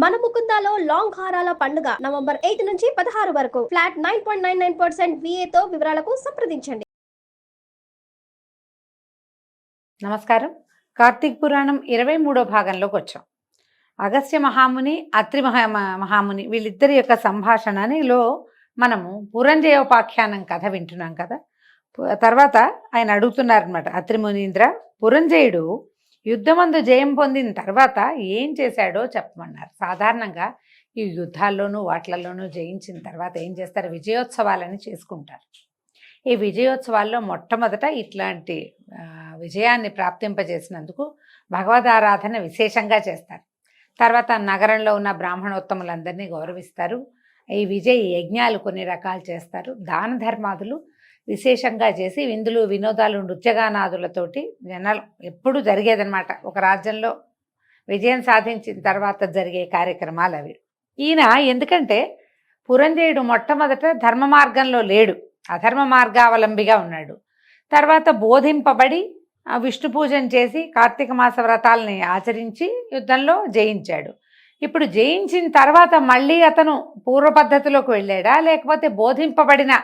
మన ముకుందాలో లాంగ్ హారాల పండుగ నవంబర్ 8 నుంచి 16 వరకు ఫ్లాట్ 9.99% VA తో వివరాలకు సంప్రదించండి. నమస్కారం. కార్తీక పురాణం 23వ భాగంలోకి వచ్చాం. అగస్త్య మహాముని, అత్రి మహాముని వీళ్ళిద్దరి యొక్క సంభాషణలో మనము పురంజయోపాఖ్యానం కథ వింటున్నాం కదా. తర్వాత ఆయన అడుగుతున్నారనమాట, అత్రి మునీంద్ర, పురంజయుడు యుద్ధమందు జయం పొందిన తర్వాత ఏం చేశాడో చెప్పమన్నారు. సాధారణంగా ఈ యుద్ధాల్లోనూ వాటిలలోనూ జయించిన తర్వాత ఏం చేస్తారు, విజయోత్సవాలని చేసుకుంటారు. ఈ విజయోత్సవాల్లో మొట్టమొదట ఇట్లాంటి విజయాన్ని ప్రాప్తింపజేసినందుకు భగవదారాధన విశేషంగా చేస్తారు. తర్వాత నగరంలో ఉన్న బ్రాహ్మణోత్తములందరినీ గౌరవిస్తారు. ఈ విజయ యజ్ఞాలు కొన్ని రకాలు చేస్తారు. దాన ధర్మాదులు విశేషంగా చేసి విందులు వినోదాలు నృత్యగానాదులతోటి జనాలు ఎప్పుడు జరిగేదనమాట. ఒక రాజ్యంలో విజయం సాధించిన తర్వాత జరిగే కార్యక్రమాలు అవి. ఈయన ఎందుకంటే పురంజయుడు మొట్టమొదట ధర్మ మార్గంలో లేడు, అధర్మ మార్గావలంబిగా ఉన్నాడు. తర్వాత బోధింపబడి విష్ణు పూజన చేసి కార్తీక మాస వ్రతాలని ఆచరించి యుద్ధంలో జయించాడు. ఇప్పుడు జయించిన తర్వాత మళ్ళీ అతను పూర్వ పద్ధతిలోకి వెళ్ళాడా లేకపోతే బోధింపబడిన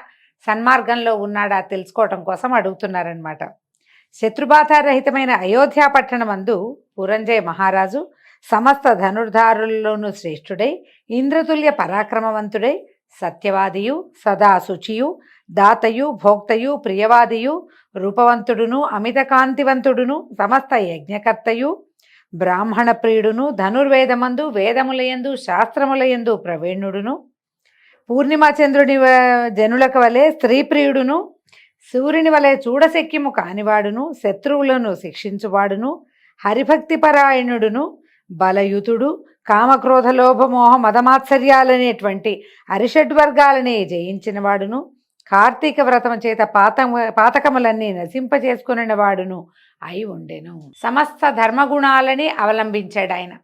సన్మార్గంలో ఉన్నాడా తెలుసుకోవటం కోసం అడుగుతున్నారనమాట. శత్రుబాధారహితమైన అయోధ్య పట్టణమందు పురంజయ మహారాజు సమస్త ధనుర్ధారుల్లోనూ శ్రేష్ఠుడై ఇంద్రతుల్య పరాక్రమవంతుడై సత్యవాదియు సదా శుచియు దాతయు భోక్తయు ప్రియవాదియు రూపవంతుడును అమిత కాంతివంతుడును సమస్త యజ్ఞకర్తయు బ్రాహ్మణ ప్రియుడును ధనుర్వేదమందు వేదములయందు శాస్త్రములయందు ప్రవీణుడును పూర్ణిమా చంద్రుని జనులకు వలె స్త్రీప్రియుడును సూర్యుని వలె చూడశక్యము కానివాడును శత్రువులను శిక్షించువాడును హరిభక్తిపరాయణుడును బలయుతుడు కామక్రోధ లోభమోహ మదమాత్సర్యాలనేటువంటి అరిషడ్వర్గాలని జయించిన వాడును కార్తీక వ్రతము చేత పాతకములన్నీ నశింపచేసుకుని వాడును అయి ఉండెను. సమస్త ధర్మగుణాలని అవలంబించాడు ఆయన.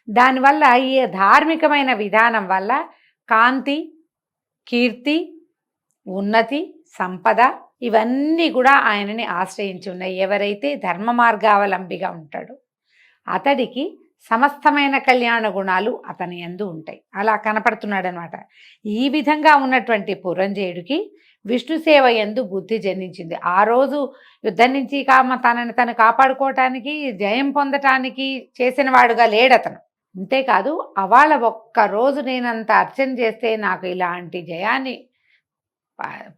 దానివల్ల ఈ ధార్మికమైన విధానం వల్ల కాంతి, కీర్తి, ఉన్నతి, సంపద ఇవన్నీ కూడా ఆయనని ఆశ్రయించి ఉన్నాయి. ఎవరైతే ధర్మ మార్గావలంబిగా ఉంటాడో అతడికి సమస్తమైన కళ్యాణ గుణాలు అతని యందు ఉంటాయి. అలా కనపడుతున్నాడు అనమాట. ఈ విధంగా ఉన్నటువంటి పురంజయుడికి విష్ణు సేవ యందు బుద్ధి జనించింది. ఆ రోజు యుద్ధం నుంచి తనని తను కాపాడుకోవటానికి జయం పొందటానికి చేసిన వాడుగా లేడతను. అంతేకాదు అవాళ ఒక్కరోజు నేనంత అర్చన చేస్తే నాకు ఇలాంటి జయాన్ని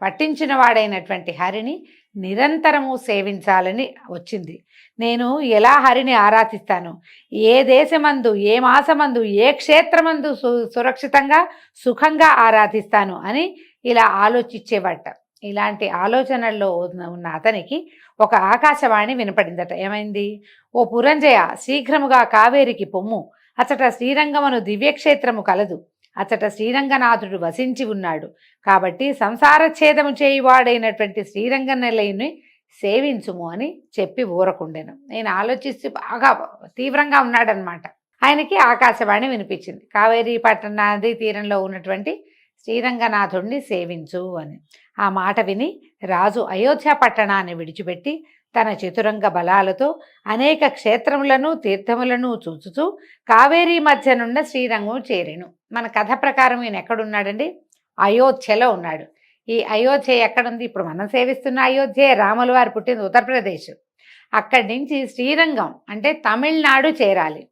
పట్టించిన వాడైనటువంటి హరిని నిరంతరము సేవించాలని వచ్చింది. నేను ఎలా హరిని ఆరాధిస్తాను, ఏ దేశమందు ఏ మాసమందు ఏ క్షేత్రమందు సురక్షితంగా సుఖంగా ఆరాధిస్తాను అని ఇలా ఆలోచించేవాట. ఇలాంటి ఆలోచనల్లో ఉన్న అతనికి ఒక ఆకాశవాణి వినపడిందట. ఏమైంది, ఓ పురంజయ, శీఘ్రముగా కావేరికి పొమ్ము, అచట శ్రీరంగమును దివ్యక్షేత్రము కలదు, అచట శ్రీరంగనాథుడు వసించి ఉన్నాడు, కాబట్టి సంసార ఛేదము చేయువాడైనటువంటి శ్రీరంగ నిలయుని సేవించుము అని చెప్పి ఊరకుండెను. నేను ఆలోచిస్తూ బాగా తీవ్రంగా ఉన్నాడనమాట. ఆయనకి ఆకాశవాణి వినిపించింది, కావేరీ పట్టణాది తీరంలో ఉన్నటువంటి శ్రీరంగనాథుడిని సేవించు అని. ఆ మాట విని రాజు అయోధ్య పట్టణాన్ని విడిచిపెట్టి తన చతురంగ బలాలతో అనేక క్షేత్రములను తీర్థములను చూచుతూ కావేరీ మధ్యనున్న శ్రీరంగం చేరెను. మన కథ ప్రకారం ఈయన ఎక్కడున్నాడండి, అయోధ్యలో ఉన్నాడు. ఈ అయోధ్య ఎక్కడుంది, ఇప్పుడు మనం సేవిస్తున్న అయోధ్య రాముల వారు పుట్టింది ఉత్తరప్రదేశ్. అక్కడి నుంచి శ్రీరంగం అంటే తమిళనాడు చేరాలి.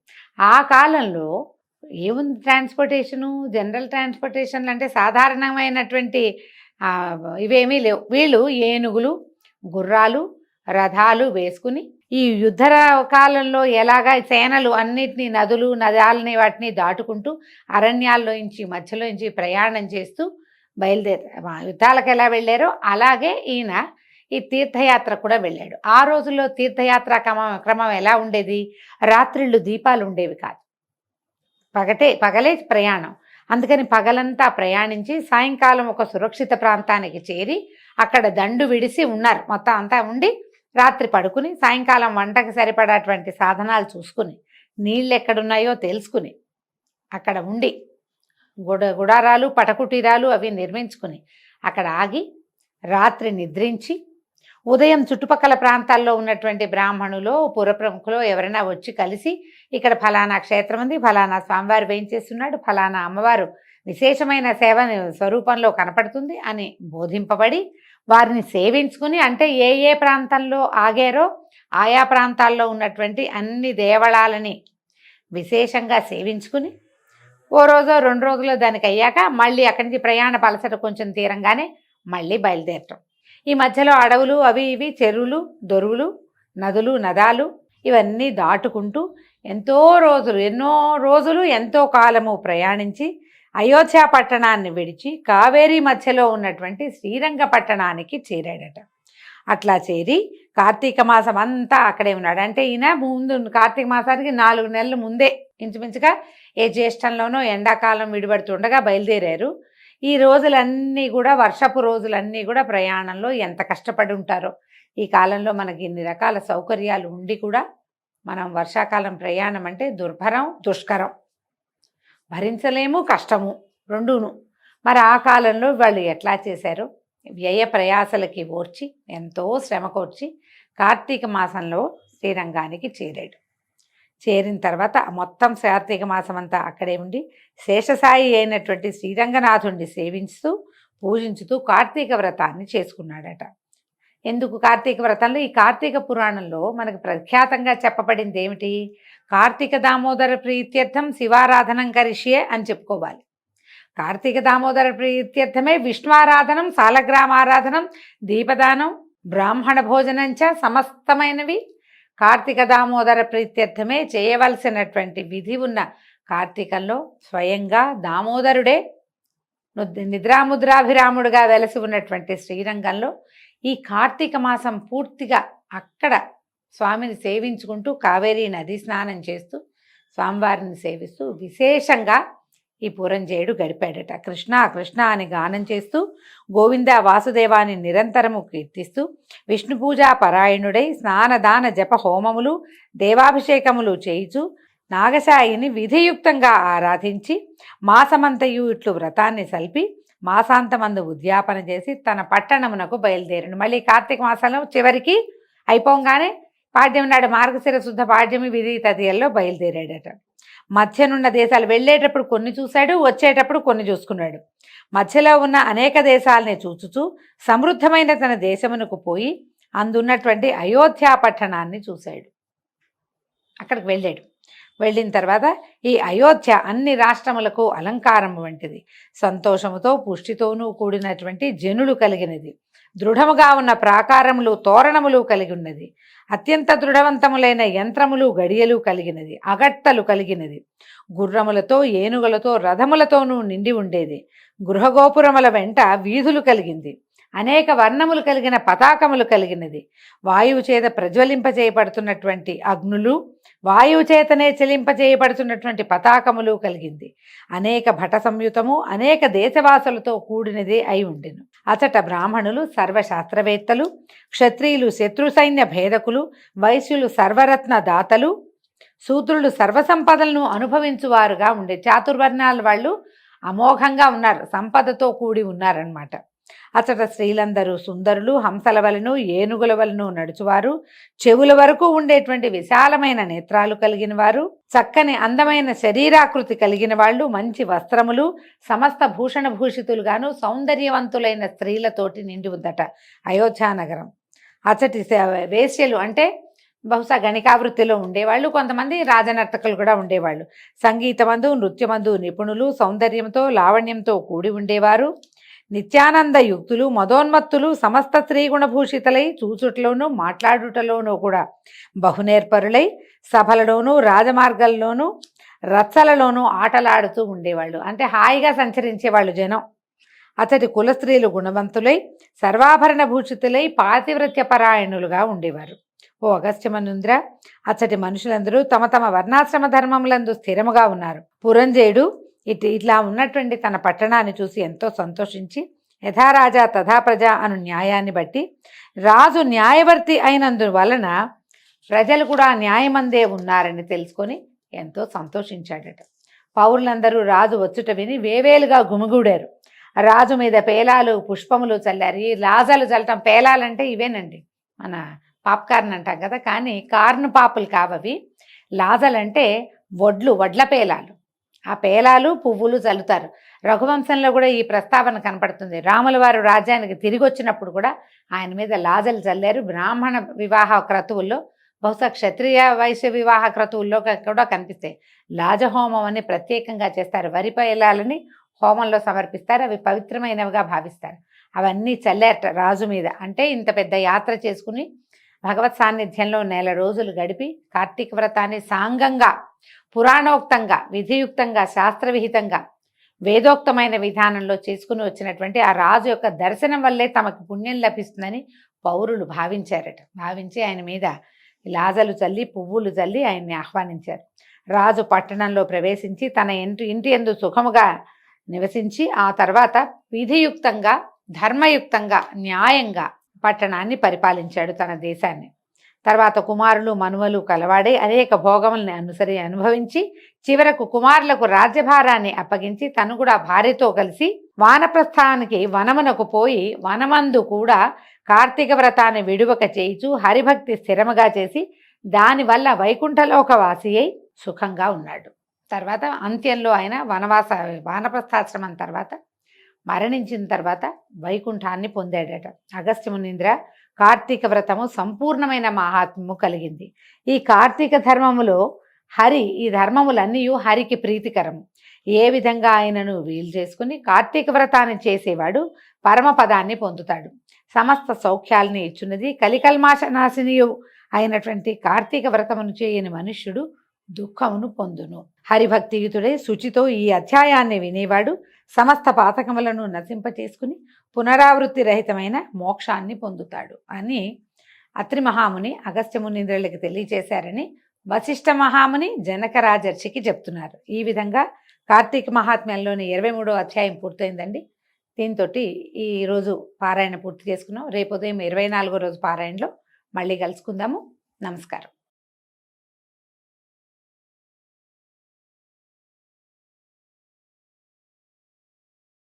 ఆ కాలంలో ఏముంది ట్రాన్స్పోర్టేషను, జనరల్ ట్రాన్స్పోర్టేషన్లు అంటే సాధారణమైనటువంటి ఇవేమీ లేవు. వీళ్ళు ఏనుగులు, గుర్రాలు, రథాలు వేసుకుని ఈ యుద్ధ కాలంలో ఎలాగా సేనలు అన్నిటినీ నదులు నదాలని వాటిని దాటుకుంటూ అరణ్యాల్లోంచి మధ్యలోంచి ప్రయాణం చేస్తూ యుద్ధాలకు ఎలా వెళ్ళారో అలాగే ఈయన ఈ తీర్థయాత్ర కూడా వెళ్ళాడు. ఆ రోజుల్లో తీర్థయాత్ర క్రమం ఎలా ఉండేది, రాత్రిళ్ళు దీపాలు ఉండేవి కాదు, పగలే ప్రయాణం. అందుకని పగలంతా ప్రయాణించి సాయంకాలం ఒక సురక్షిత ప్రాంతానికి చేరి అక్కడ దండు విడిసి ఉన్నారు. మొత్తం అంతా ఉండి రాత్రి పడుకుని సాయంకాలం వంటకి సరిపడేటువంటి సాధనాలు చూసుకుని నీళ్ళు ఎక్కడున్నాయో తెలుసుకుని అక్కడ ఉండి గుడారాలు పటకుటీరాలు అవి నిర్మించుకుని అక్కడ ఆగి రాత్రి నిద్రించి ఉదయం చుట్టుపక్కల ప్రాంతాల్లో ఉన్నటువంటి బ్రాహ్మణులు పురప్రముఖులు ఎవరైనా వచ్చి కలిసి ఇక్కడ ఫలానా క్షేత్రం ఉంది, ఫలానా స్వామివారు వేయించేస్తున్నాడు, ఫలానా అమ్మవారు విశేషమైన సేవ స్వరూపంలో కనపడుతుంది అని బోధింపబడి వారిని సేవించుకుని, అంటే ఏ ఏ ప్రాంతంలో ఆగారో ఆయా ప్రాంతాల్లో ఉన్నటువంటి అన్ని దేవళాలని విశేషంగా సేవించుకుని ఓ రోజో 2 రోజులు దానికి అయ్యాక మళ్ళీ అక్కడి నుంచి ప్రయాణ పలసట కొంచెం తీరంగానే మళ్ళీ బయలుదేరటం. ఈ మధ్యలో అడవులు అవి ఇవి చెరువులు దొరువులు నదులు నదాలు ఇవన్నీ దాటుకుంటూ ఎన్నో రోజులు ఎంతో కాలము ప్రయాణించి అయోధ్య పట్టణాన్ని విడిచి కావేరీ మధ్యలో ఉన్నటువంటి శ్రీరంగపట్టణానికి చేరాడట. అట్లా చేరి కార్తీక మాసం అంతా అక్కడే ఉన్నాడు. అంటే ఈయన ముందు కార్తీక మాసానికి 4 నెలల ముందే ఇంచుమించుగా ఏ జ్యేష్ఠంలోనో ఎండాకాలం విడిపడుతుండగా బయలుదేరారు. ఈ రోజులన్నీ కూడా వర్షపు రోజులన్నీ కూడా ప్రయాణంలో ఎంత కష్టపడి ఉంటారో. ఈ కాలంలో మనకి ఇన్ని రకాల సౌకర్యాలు ఉండి కూడా మనం వర్షాకాలం ప్రయాణం అంటే దుర్భరం దుష్కరం, భరించలేము, కష్టము రెండూను. మరి ఆ కాలంలో వాళ్ళు ఎట్లా చేశారో వ్యయ ప్రయాసలకి ఓర్చి ఎంతో శ్రమ కోర్చి కార్తీక మాసంలో శ్రీరంగానికి చేరాడు. చేరిన తర్వాత మొత్తం కార్తీక మాసం అంతా అక్కడే ఉండి శేషసాయి అయినటువంటి శ్రీరంగనాథుడిని సేవించుతూ పూజించుతూ కార్తీక వ్రతాన్ని చేసుకున్నాడట. ఎందుకు కార్తీక వ్రతంలో ఈ కార్తీక పురాణంలో మనకు ప్రఖ్యాతంగా చెప్పబడింది ఏమిటి? కార్తీక దామోదర ప్రీత్యర్థం శివారాధనం కరిష్యే అని చెప్పుకోవాలి. కార్తీక దామోదర ప్రీత్యర్థమే విష్ణువారాధనం, సాలగ్రామారాధనం, దీపదానం, బ్రాహ్మణ భోజనంచ సమస్తమైనవి కార్తీక దామోదర ప్రీత్యర్థమే చేయవలసినటువంటి విధి ఉన్న కార్తీకంలో స్వయంగా దామోదరుడే నిద్రాముద్రాభిరాముడుగా వెలసి ఉన్నటువంటి శ్రీరంగంలో ఈ కార్తీక మాసం పూర్తిగా అక్కడ స్వామిని సేవించుకుంటూ కావేరీ నది స్నానం చేస్తూ స్వామివారిని సేవిస్తూ విశేషంగా ఈ పురంజేయుడు గడిపాడట. కృష్ణ కృష్ణ అని గానం చేస్తూ గోవింద వాసుదేవాన్ని నిరంతరము కీర్తిస్తూ విష్ణు పూజా పరాయణుడై స్నానదాన జప హోమములు దేవాభిషేకములు చేయిచు నాగశాయిని విధియుక్తంగా ఆరాధించి మాసమంతయు ఇట్లు వ్రతాన్ని సల్పి మాసాంతమందు ఉద్యాపన చేసి తన పట్టణమునకు బయలుదేరాడు. మళ్ళీ కార్తీక మాసంలో చివరికి అయిపోగానే పాడ్యం నాడు మార్గశిర శుద్ధ పాడ్యమి విధి తదియల్లో బయలుదేరాడట. మధ్యనున్న దేశాలు వెళ్ళేటప్పుడు కొన్ని చూశాడు, వచ్చేటప్పుడు కొన్ని చూసుకున్నాడు. మధ్యలో ఉన్న అనేక దేశాలని చూచుచూ సమృద్ధమైన తన దేశమునకు పోయి అందున్నటువంటి అయోధ్య పట్టణాన్ని చూశాడు. అక్కడికి వెళ్ళాడు. వెళ్ళిన తర్వాత ఈ అయోధ్య అన్ని రాష్ట్రములకు అలంకారం వంటిది, సంతోషముతో పుష్టితోనూ కూడినటువంటి జనులు కలిగినది, దృఢముగా ఉన్న ప్రాకారములు తోరణములు కలిగి ఉన్నది, అత్యంత దృఢవంతములైన యంత్రములు గడియలు కలిగినది, అగట్టలు కలిగినది, గుర్రములతో ఏనుగులతో రథములతోనూ నిండి ఉండేది, గృహగోపురముల వెంట వీధులు కలిగింది, అనేక వర్ణములు కలిగిన పతాకములు కలిగినది, వాయువు చేత ప్రజ్వలింపజేయబడుతున్నటువంటి అగ్నులు, వాయువు చేతనే చెలింపజేయబడుతున్నటువంటి పతాకములు కలిగింది, అనేక భట సంయుతము అనేక దేశవాసులతో కూడినదే అయి ఉండెను. అచట బ్రాహ్మణులు సర్వశాస్త్రవేత్తలు, క్షత్రియులు శత్రు సైన్య భేదకులు, వైశ్యులు సర్వరత్న దాతలు, శూద్రులు సర్వసంపదలను అనుభవించువారుగా ఉండే. చాతుర్వర్ణాల వాళ్ళు అమోఘంగా ఉన్నారు, సంపదతో కూడి ఉన్నారన్నమాట. అచట స్త్రీలందరూ సుందరులు, హంసల వలను ఏనుగుల వలను నడుచువారు, చెవుల వరకు ఉండేటువంటి విశాలమైన నేత్రాలు కలిగిన వారు, చక్కని అందమైన శరీరాకృతి కలిగిన వాళ్ళు, మంచి వస్త్రములు, సమస్త భూషణ భూషితులుగాను సౌందర్యవంతులైన స్త్రీలతోటి నిండి ఉందట అయోధ్య నగరం. అచటి వేశ్యలు అంటే బహుశా గణికావృత్తిలో ఉండేవాళ్ళు, కొంతమంది రాజనర్తకులు కూడా ఉండేవాళ్ళు, సంగీతమందు నృత్యమందు నిపుణులు, సౌందర్యంతో లావణ్యంతో కూడి ఉండేవారు, నిత్యానంద యుక్తులు, మదోన్మత్తులు, సమస్త స్త్రీగుణభూషితులై చూచుటలోనూ మాట్లాడుటలోనూ కూడా బహునేర్పరులై సభలలోనూ రాజమార్గాల్లోనూ రచ్చలలోనూ ఆటలాడుతూ ఉండేవాళ్ళు. అంటే హాయిగా సంచరించేవాళ్ళు జనం. అతడి కుల స్త్రీలు గుణవంతులై సర్వాభరణ భూషితులై పాతివ్రత్య పరాయణులుగా ఉండేవారు. ఓ అగస్త్యమనుంద్ర, అచ్చటి మనుషులందరూ తమ తమ వర్ణాశ్రమ ధర్మములందు స్థిరముగా ఉన్నారు. పురంజేయుడు ఇట్లా ఉన్నటువంటి తన పట్టణాన్ని చూసి ఎంతో సంతోషించి యథారాజా తథా ప్రజ అను న్యాయాన్ని బట్టి రాజు న్యాయవర్తి అయినందువలన ప్రజలు కూడా న్యాయమందే ఉన్నారని తెలుసుకొని ఎంతో సంతోషించాడట. పౌరులందరూ రాజు వచ్చుట విని వేవేలుగా గుమిగూడారు. రాజు మీద పేలాలు పుష్పములు చల్లారు. ఈ రాజాలు చల్లటం, పేలాలంటే ఇవేనండి, మన పాప్కార్న్ అంటాం కదా, కానీ కార్న్ పాపులు కావవి. లాజలంటే వడ్ల పేలాలు. ఆ పేలాలు పువ్వులు చల్లుతారు. రఘువంశంలో కూడా ఈ ప్రస్తావన కనపడుతుంది. రాముల వారు రాజ్యానికి తిరిగి వచ్చినప్పుడు కూడా ఆయన మీద లాజలు చల్లారు. బ్రాహ్మణ వివాహ క్రతువుల్లో, బహుశా క్షత్రియ వైశ్య వివాహ క్రతువుల్లో కూడా కనిపిస్తాయి. లాజహోమం అని ప్రత్యేకంగా చేస్తారు. వరి పేలాలని హోమంలో సమర్పిస్తారు. అవి పవిత్రమైనవిగా భావిస్తారు. అవన్నీ చల్లారట రాజు మీద. అంటే ఇంత పెద్ద యాత్ర చేసుకుని భగవత్ సాన్నిధ్యంలో 1 రోజులు గడిపి కార్తీక వ్రతాన్ని సాంగంగా, పురాణోక్తంగా, విధియుక్తంగా, శాస్త్రవిహితంగా, వేదోక్తమైన విధానంలో చేసుకుని వచ్చినటువంటి ఆ రాజు యొక్క దర్శనం వల్లే తమకు పుణ్యం లభిస్తుందని పౌరులు భావించారట. భావించి ఆయన మీద లాజలు చల్లి పువ్వులు చల్లి ఆయన్ని ఆహ్వానించారు. రాజు పట్టణంలో ప్రవేశించి తన ఇంటి యందు సుఖముగా నివసించి ఆ తర్వాత విధియుక్తంగా, ధర్మయుక్తంగా, న్యాయంగా పట్టణాన్ని పరిపాలించాడు, తన దేశాన్ని. తర్వాత కుమారులు మనుమలు కలవాడే అనేక భోగముల్ని అనుభవించి చివరకు కుమారులకు రాజ్యభారాన్ని అప్పగించి తను కూడా భార్యతో కలిసి వానప్రస్థానికి వనమునకు పోయి వనమందు కూడా కార్తీక వ్రతాన్ని విడువక చేయిచు హరిభక్తి స్థిరముగా చేసి దానివల్ల వైకుంఠలోకవాసి అయి సుఖంగా ఉన్నాడు. తర్వాత అంత్యంలో ఆయన వానప్రస్థాశ్రమం తర్వాత మరణించిన తర్వాత వైకుంఠాన్ని పొందాడట. అగస్త్య మునీంద్ర కార్తీక వ్రతము సంపూర్ణమైన మహాత్మ్యము కలిగింది. ఈ కార్తీక ధర్మములో ఈ ధర్మములన్నీ హరికి ప్రీతికరము. ఏ విధంగా ఆయనను వీలు చేసుకుని కార్తీక వ్రతాన్ని చేసేవాడు పరమపదాన్ని పొందుతాడు. సమస్త సౌఖ్యాలని ఇచ్చున్నది. కలికల్మాష నాశినియు అయినటువంటి కార్తీక వ్రతమును చేయని మనుష్యుడు దుఃఖమును పొందును. హరిభక్తియుతుడై శుచితో ఈ అధ్యాయాన్ని వినేవాడు సమస్త పాతకములను నశింపచేసుకుని పునరావృత్తి రహితమైన మోక్షాన్ని పొందుతాడు అని అత్రి మహాముని అగస్త్య మునీంద్రులకి తెలియచేశారని వశిష్ఠ మహాముని జనక రాజర్షికి చెప్తున్నారు. ఈ విధంగా కార్తీక మహాత్మ్యంలోని 23వ అధ్యాయం పూర్తయిందండి. దీంతో ఈరోజు పారాయణ పూర్తి చేసుకున్నాం. రేపు ఉదయం 24వ రోజు పారాయణలో మళ్ళీ కలుసుకుందాము. నమస్కారం.